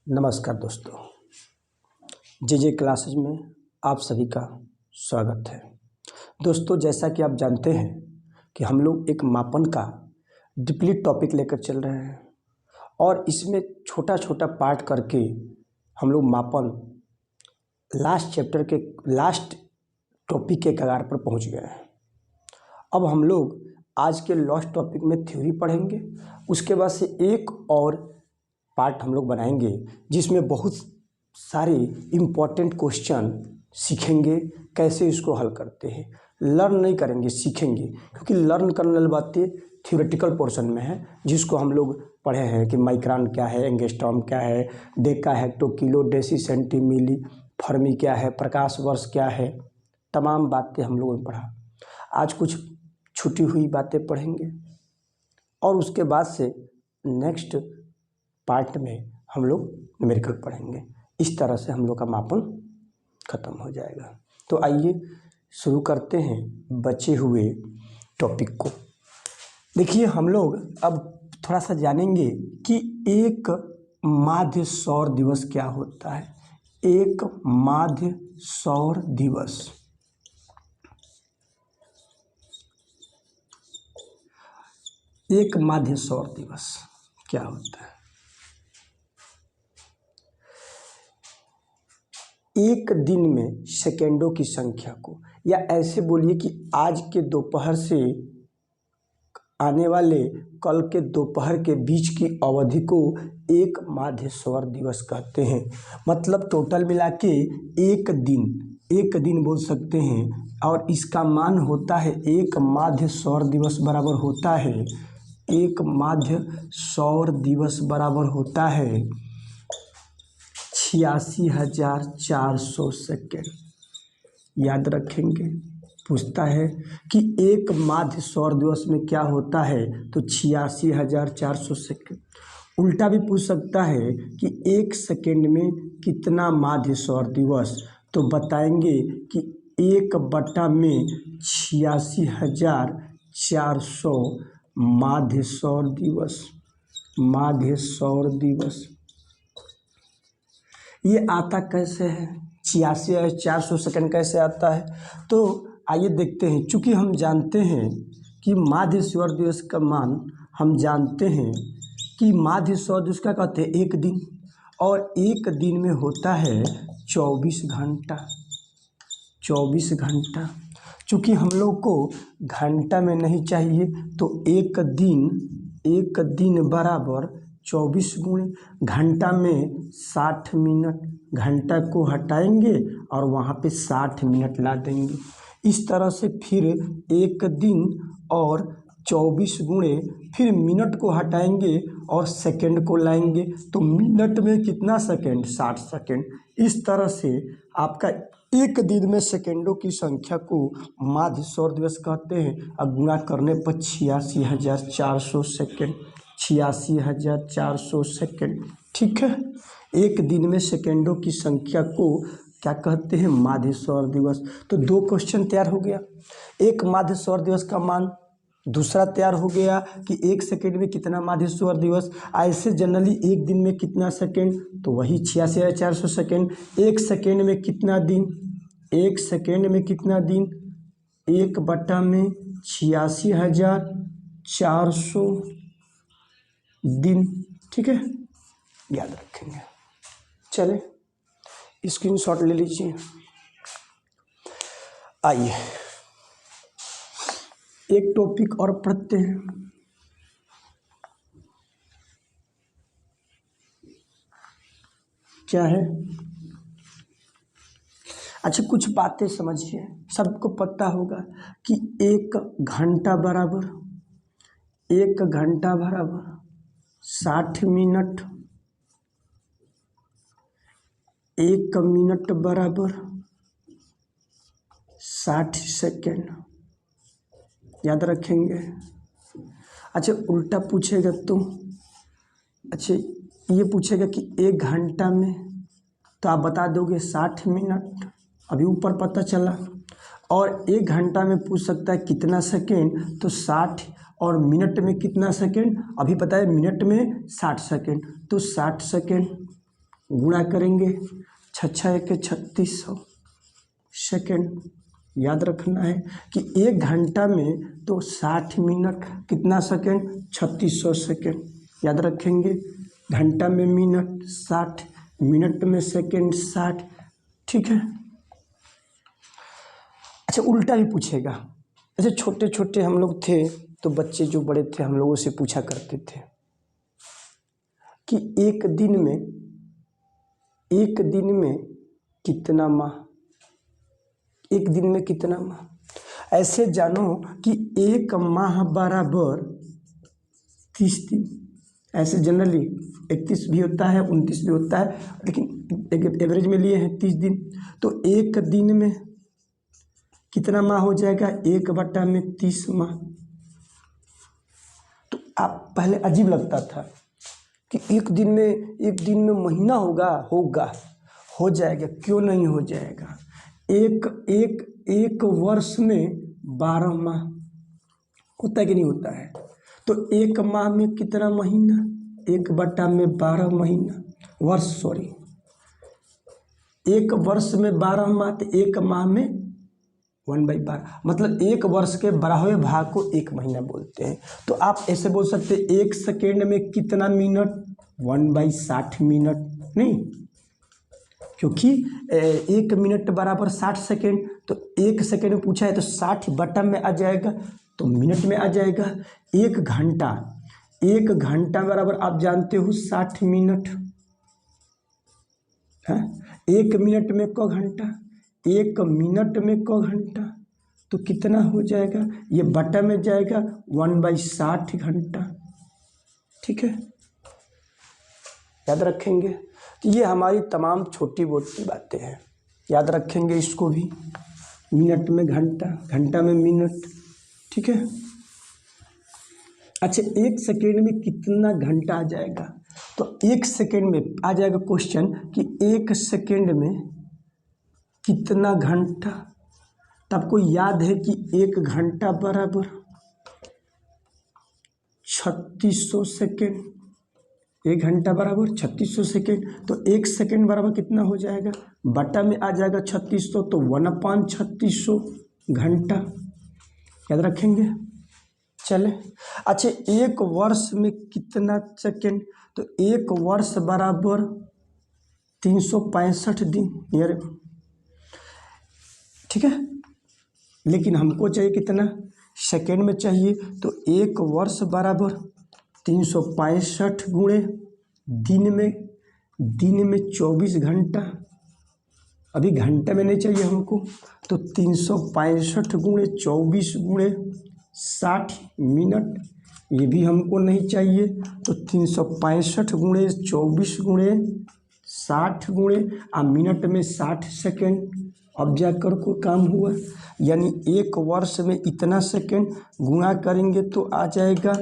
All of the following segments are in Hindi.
नमस्कार दोस्तों, जे क्लासेज में आप सभी का स्वागत है। दोस्तों, जैसा कि आप जानते हैं कि हम लोग एक मापन का डीपली टॉपिक लेकर चल रहे हैं और इसमें छोटा छोटा पार्ट करके हम लोग मापन लास्ट चैप्टर के लास्ट टॉपिक के कगार पर पहुंच गए हैं। अब हम लोग आज के लास्ट टॉपिक में थ्योरी पढ़ेंगे, उसके बाद से एक और पार्ट हम लोग बनाएंगे जिसमें बहुत सारे इम्पोर्टेंट क्वेश्चन सीखेंगे, कैसे इसको हल करते हैं। लर्न नहीं करेंगे, सीखेंगे, क्योंकि लर्न करने वाली बातें थ्योरेटिकल पोर्शन में है, जिसको हम लोग पढ़े हैं कि माइक्रोन क्या है, एंगस्ट्रॉम क्या है, deca hecto kilo deci centi milli, fermi क्या है, प्रकाश वर्ष क्या है, तमाम बातें हम लोगों ने पढ़ा। आज कुछ छुटी हुई बातें पढ़ेंगे और उसके बाद से नेक्स्ट पार्ट में हम लोग न्यूमेरिकल पढ़ेंगे। इस तरह से हम लोग का मापन खत्म हो जाएगा। तो आइए शुरू करते हैं बचे हुए टॉपिक को। देखिए, हम लोग अब थोड़ा सा जानेंगे कि एक माध्य सौर दिवस क्या होता है। एक माध्य सौर दिवस, एक माध्य सौर दिवस क्या होता है। एक दिन में सेकेंडों की संख्या को, या ऐसे बोलिए कि आज के दोपहर से आने वाले कल के दोपहर के बीच की अवधि को एक माध्य सौर दिवस कहते हैं। मतलब टोटल मिला के एक दिन बोल सकते हैं, और इसका मान होता है एक माध्य सौर दिवस बराबर होता है, एक माध्य सौर दिवस बराबर होता है 86,400 सेकेंड। याद रखेंगे, पूछता है कि एक माध्य सौर दिवस में क्या होता है, तो 86,400 सेकेंड। उल्टा भी पूछ सकता है कि एक सेकेंड में कितना माध्य सौर दिवस, तो बताएंगे कि 1/में 86,400 माध्य सौर दिवस। माध्य सौर दिवस ये आता कैसे है, 86,400 सेकेंड कैसे आता है, तो आइए देखते हैं। चूँकि हम जानते हैं कि माध्य सौर दिवस का मान, हम जानते हैं कि माध्य सौर दिवस का कहते हैं एक दिन, और एक दिन में होता है 24 घंटा। 24 घंटा, चूँकि हम लोग को घंटा में नहीं चाहिए, तो एक दिन बराबर 24 गुणे घंटा में 60 मिनट। घंटा को हटाएंगे और वहाँ पे 60 मिनट ला देंगे। इस तरह से फिर एक दिन और 24 गुणे, फिर मिनट को हटाएंगे और सेकंड को लाएंगे, तो मिनट में कितना सेकंड, 60 सेकंड। इस तरह से आपका एक दिन में सेकेंडों की संख्या को माध्य सौर दिवस कहते हैं। अब गुणा करने पर 86,400 सेकेंड, 86,400 सेकेंड। ठीक है, एक दिन में सेकेंडों की संख्या को क्या कहते हैं, माध्य सौर दिवस। तो दो क्वेश्चन तैयार हो गया, एक माध्य सौर दिवस का मान, दूसरा तैयार हो गया कि एक सेकेंड में कितना माध्य सौर दिवस। ऐसे जनरली एक दिन में कितना सेकेंड, तो वही 86,400 सेकेंड। एक सेकेंड में कितना दिन, एक सेकेंड में कितना दिन, 1/में 86,400 दिन। ठीक है, याद रखेंगे। चले स्क्रीनशॉट ले लीजिए। आइए एक टॉपिक और पढ़ते हैं। क्या है, अच्छा कुछ बातें समझिए। सबको पता होगा कि एक घंटा बराबर 60 मिनट, एक मिनट बराबर 60 सेकेंड। याद रखेंगे। अच्छा उल्टा पूछेगा तो, अच्छा ये पूछेगा कि एक घंटा में, तो आप बता दोगे 60 मिनट, अभी ऊपर पता चला। और एक घंटा में पूछ सकता है कितना सेकेंड, तो 60, और मिनट में कितना सेकेंड, अभी पता है मिनट में 60 सेकेंड, तो 60 सेकेंड। गुणा करेंगे 6 एक 3600 सेकेंड। याद रखना है कि 1 घंटा में तो 60 मिनट कितना सेकेंड, 3600 सेकेंड। याद रखेंगे, घंटा में मिनट 60, मिनट में सेकेंड 60। ठीक है। अच्छा, उल्टा भी पूछेगा। ऐसे छोटे छोटे हम लोग थे तो बच्चे जो बड़े थे हम लोगों से पूछा करते थे कि एक दिन में कितना माह, एक दिन में कितना माह। ऐसे जानो कि एक माह बराबर 30 दिन। ऐसे जनरली 31 भी होता है, 29 भी होता है, लेकिन एवरेज में लिए हैं 30 दिन। तो एक दिन में कितना माह हो जाएगा, 1/30 माह। तो आप पहले अजीब लगता था कि एक दिन में महीना हो जाएगा। क्यों नहीं हो जाएगा। एक वर्ष में 12 माह होता है कि नहीं होता है। तो एक माह में कितना महीना, 1/12 महीना, वर्ष, सॉरी। एक वर्ष में 12 माह, तो एक माह में 1/12, मतलब एक वर्ष के 12वें भाग को एक महीना बोलते हैं। तो आप ऐसे बोल सकते हैं, एक सेकेंड में कितना मिनट, 1/60 मिनट। नहीं, क्योंकि 1 मिनट बराबर 60 सेकेंड। तो 1 सेकेंड में पूछा है तो 60 बटा में आ जाएगा, तो मिनट में आ जाएगा। 1 घंटा बराबर आप जानते हो 60 मिनट है। 1 मिनट में क घंटा, 1 मिनट में क घंटा, तो कितना हो जाएगा, ये बटा में जाएगा, 1/60 घंटा। ठीक है, याद रखेंगे। तो ये हमारी तमाम छोटी मोटी बातें हैं, याद रखेंगे इसको भी। मिनट में घंटा, घंटा में मिनट। ठीक है। अच्छा, 1 सेकेंड में कितना घंटा आ जाएगा, तो 1 सेकेंड में आ जाएगा क्वेश्चन कि 1 सेकेंड में कितना घंटा। तो आपको याद है कि 1 घंटा बराबर 3600 सेकेंड। 1 घंटा बराबर 3600 सेकेंड। तो 1 सेकेंड बराबर कितना हो जाएगा, बटा में आ जाएगा 3600, तो 1/3600 घंटा। याद रखेंगे। चले। अच्छा, 1 वर्ष में कितना सेकेंड, तो 1 वर्ष बराबर 365 दिन यार। ठीक है, लेकिन हमको चाहिए कितना, सेकेंड में चाहिए। तो 1 वर्ष बराबर 365 गुणे दिन में 24 घंटा। अभी घंटे में नहीं चाहिए हमको, तो 365 गुणे 24 गुणे 60 मिनट, ये भी हमको नहीं चाहिए। तो 365 गुणे 24 गुणे 60 गुणे मिनट में 60 सेकेंड। अब जाकर को काम हुआ, यानी 1 वर्ष में इतना सेकेंड गुणा करेंगे तो आ जाएगा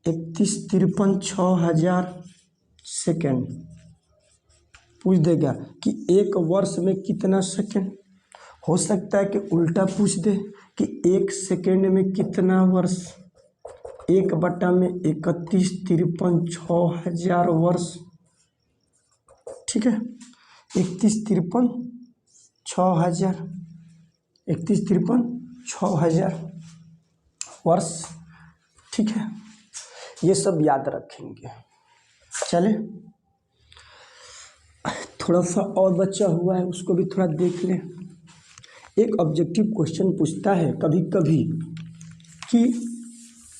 31 53 6000 सेकेंड। पूछ देगा कि 1 वर्ष में कितना सेकेंड। हो सकता है कि उल्टा पूछ दे कि 1 सेकेंड में कितना वर्ष, 1/31 53 6000 वर्ष। ठीक है, 31 53 6000, 31 53 6000 वर्ष। ठीक है, ये सब याद रखेंगे। चले, थोड़ा सा और बचा हुआ है, उसको भी थोड़ा देख लें। एक ऑब्जेक्टिव क्वेश्चन पूछता है कभी कभी कि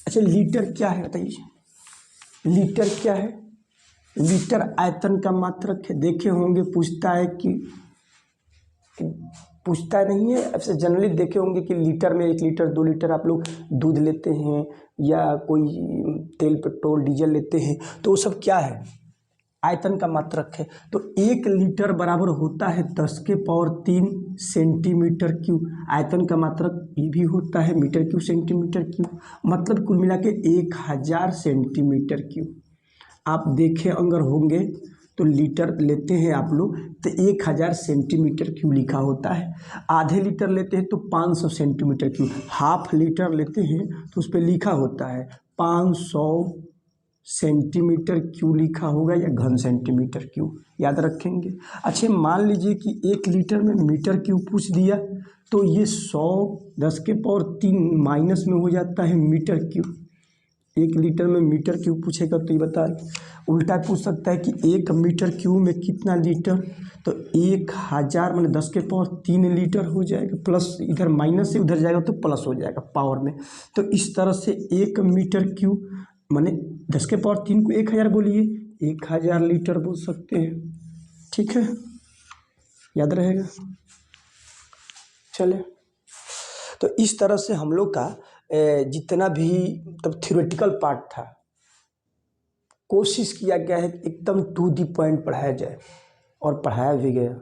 अच्छा, लीटर क्या है बताइए। लीटर क्या है, लीटर आयतन का मात्रक है। देखे होंगे, पूछता है कि पूछता नहीं है, ऐसे जनरली देखे होंगे कि लीटर में 1 लीटर 2 लीटर आप लोग दूध लेते हैं या कोई तेल पेट्रोल डीजल लेते हैं, तो वो सब क्या है, आयतन का मात्रक है। तो 1 लीटर बराबर होता है 10 के पावर 3 सेंटीमीटर क्यूब। आयतन का मात्रक ये भी होता है मीटर क्यूब सेंटीमीटर क्यूब, मतलब कुल मिला के 1000 सेंटीमीटर क्यूब। आप देखे अगर होंगे तो लीटर लेते हैं आप लोग तो 1000 सेंटीमीटर क्यूब लिखा होता है। आधे लीटर लेते हैं तो 500 सेंटीमीटर क्यूब। हाफ लीटर लेते हैं तो उस पर लिखा होता है 500 सेंटीमीटर क्यूब लिखा होगा या घन सेंटीमीटर क्यूब, याद रखेंगे। अच्छा मान लीजिए कि 1 लीटर में मीटर क्यूब पूछ दिया तो ये 100 10⁻³ माइनस में हो जाता है मीटर क्यूब। 1 लीटर में मीटर क्यूब पूछेगा तो ये बता, उल्टा पूछ सकता है कि 1 मीटर क्यूब में कितना लीटर, तो 1000 माने 10⁻³ लीटर हो जाएगा, प्लस इधर माइनस से उधर जाएगा तो प्लस हो जाएगा पावर में। तो इस तरह से 1 मीटर क्यूब माने 10⁻³ को 1000 बोलिए, 1000 लीटर बोल सकते हैं। ठीक है, याद रहेगा। चले, तो इस तरह से हम लोग का जितना भी तब थ्योरेटिकल पार्ट था, कोशिश किया गया है एकदम टू दी पॉइंट पढ़ाया जाए और पढ़ाया भी गया।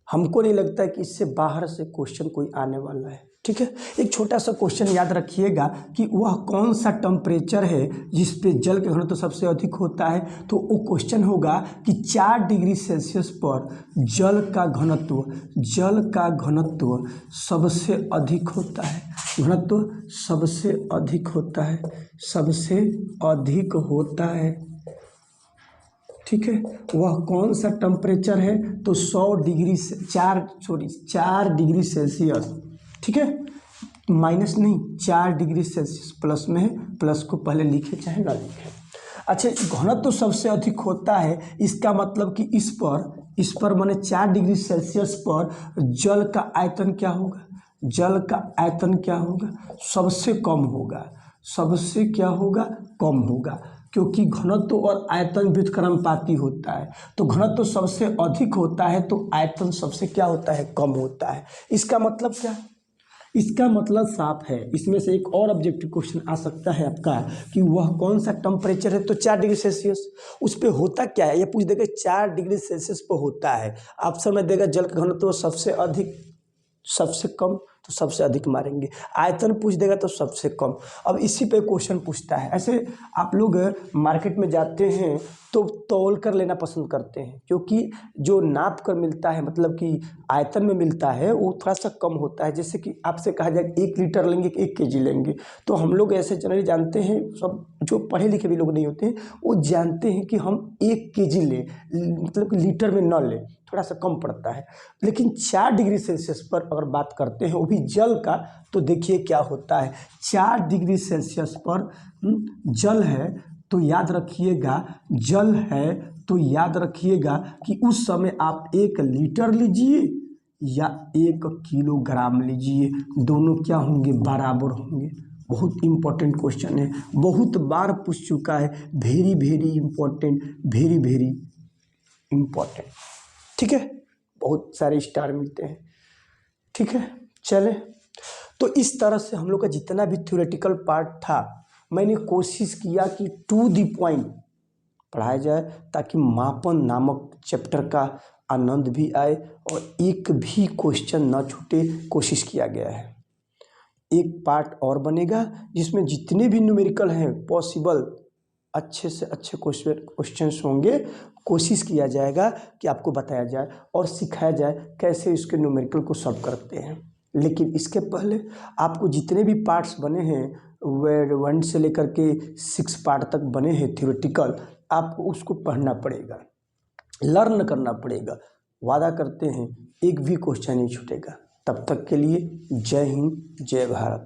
हमको नहीं लगता है कि इससे बाहर से क्वेश्चन कोई आने वाला है। ठीक है, एक छोटा सा क्वेश्चन याद रखिएगा कि वह कौन सा टेम्परेचर है जिस पे जल का घनत्व सबसे अधिक होता है। तो वो क्वेश्चन होगा कि 4 डिग्री सेल्सियस पर जल का घनत्व सबसे अधिक होता है, घनत्व सबसे अधिक होता है। ठीक है, वह कौन सा टेम्परेचर है, तो 4 डिग्री सेल्सियस। ठीक है, माइनस नहीं, 4 डिग्री सेल्सियस प्लस में है, प्लस को पहले लिखे चाहे ना लिखे। अच्छा, घनत्व तो सबसे अधिक होता है, इसका मतलब कि इस पर माने 4 डिग्री सेल्सियस पर जल का आयतन क्या होगा, सबसे कम होगा, क्योंकि घनत्व और आयतन व्युत्क्रमानुपाती होता है। तो घनत्व सबसे अधिक होता है तो आयतन सबसे क्या होता है, कम होता है। इसका मतलब क्या, इसका मतलब साफ है। इसमें से एक और ऑब्जेक्टिव क्वेश्चन आ सकता है आपका कि वह कौन सा टेम्परेचर है, तो 4 डिग्री सेल्सियस। उस पर होता क्या है, ये पूछ देगा 4 डिग्री सेल्सियस पर होता है, ऑप्शन में देगा जल का घनत्व सबसे अधिक, सबसे कम, तो सबसे अधिक मारेंगे। आयतन पूछ देगा तो सबसे कम। अब इसी पे क्वेश्चन पूछता है। ऐसे आप लोग मार्केट में जाते हैं तो तौल कर लेना पसंद करते हैं, क्योंकि जो नाप कर मिलता है, मतलब कि आयतन में मिलता है, वो थोड़ा सा कम होता है। जैसे कि आपसे कहा जाए 1 लीटर लेंगे कि 1 kg लेंगे, तो हम लोग ऐसे जनरली जानते हैं, सब जो पढ़े लिखे भी लोग नहीं होते हैं वो जानते हैं कि हम 1 kg लें, मतलब कि लीटर में न लें, थोड़ा सा कम पड़ता है। लेकिन 4 डिग्री सेल्सियस पर अगर बात करते हैं वो भी जल का, तो देखिए क्या होता है। 4 डिग्री सेल्सियस पर जल है तो याद रखिएगा कि उस समय आप 1 लीटर लीजिए या 1 किलोग्राम लीजिए, दोनों क्या होंगे, बराबर होंगे। बहुत इंपॉर्टेंट क्वेश्चन है, बहुत बार पूछ चुका है, वेरी वेरी इंपॉर्टेंट। ठीक है, बहुत सारे स्टार मिलते हैं। ठीक है, चले, तो इस तरह से हम लोग का जितना भी थ्योरेटिकल पार्ट था, मैंने कोशिश किया कि टू दी पॉइंट पढ़ाया जाए, ताकि मापन नामक चैप्टर का आनंद भी आए और एक भी क्वेश्चन न छूटे, कोशिश किया गया है। एक पार्ट और बनेगा जिसमें जितने भी न्यूमेरिकल हैं पॉसिबल, अच्छे से अच्छे क्वेश्चंस होंगे। कोशिश किया जाएगा कि आपको बताया जाए और सिखाया जाए कैसे इसके न्यूमेरिकल को सॉल्व करते हैं। लेकिन इसके पहले आपको जितने भी पार्ट्स बने हैं, 1 से लेकर के 6 पार्ट तक बने हैं थ्योरेटिकल, आपको उसको पढ़ना पड़ेगा, लर्न करना पड़ेगा। वादा करते हैं एक भी क्वेश्चन नहीं छूटेगा। तब तक के लिए जय हिंद, जय भारत।